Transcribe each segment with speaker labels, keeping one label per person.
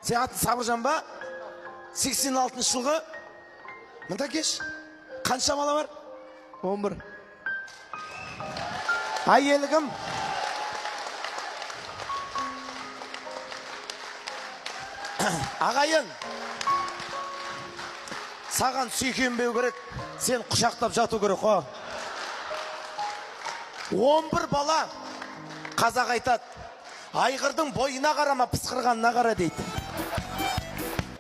Speaker 1: Сен атын Сабыржан ба? 86 жылғы. Мында кеш. Қанша бала бар?
Speaker 2: 11.
Speaker 1: Әйелі кім? Ағайын. Саған сүйкенбеу керек. Сен құшақтап жату керек қо. 11 бала. Қазақ айтады. Айғырдың бойына қарама, пысқырғанына қара дейді.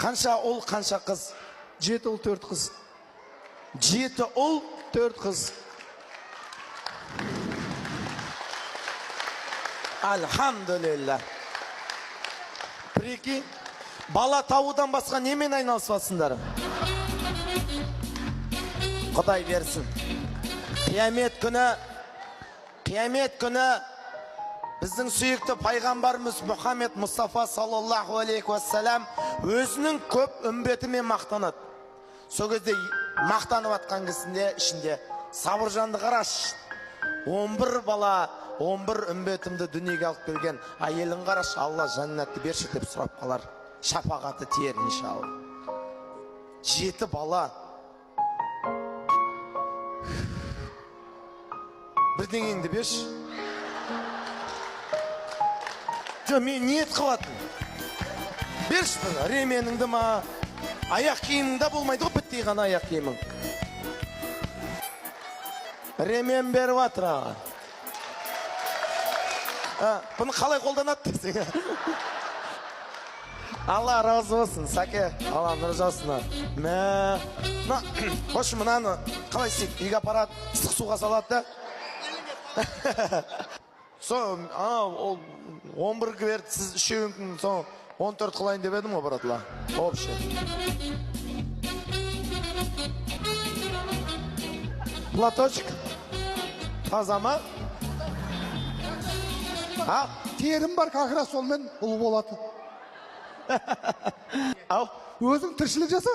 Speaker 1: Қанша ұл, қанша қыз?
Speaker 2: 7 ұл, 4 қыз.
Speaker 1: 7 ұл,
Speaker 2: 4 қыз.
Speaker 1: Альхамдулилля. Прикинь, бала таудан басқа немен айналысасыңдар? Құдай берсін. Қиямет күні біздің сүйікті пайғамбарымыз Мұхаммед Мұстафа саллаллаху алейхи уассалам өзінің көп үмбетімен мақтанады. Сол кезде мақтанып атқан кісінде ішінде Сабыржанды қараш. 11 бала, 11 үмбетімді дүниеге алып келген әйелін қараш, Алла жәннатты берші деп сұрап қалар. Шапағаты тиер иншалла. 7 бала. Бірдеңеңді берші. Мен ниет қылатын. Берші бір, ременіңді ма, аяқ киіміңді болмайды ғой, біттей ғана аяқ киімің. Ремен беріп атыр аға. Бұны қалай қолданады десең? Алла разы болсын, сәке. Алла нұр жаусын. Қош, мұнаны қалай істейді? Үйге апарады, ыстық суға салады да. Сол, 11 берді, сіз үшеуіңкін, сол 14 қылайын деп едім ғой, бұратыла. Общий. Платочек. Таза ма?
Speaker 2: Терім бар, как раз солмен ұл болады.
Speaker 1: Ау?
Speaker 2: Өзің тіршілік жаса.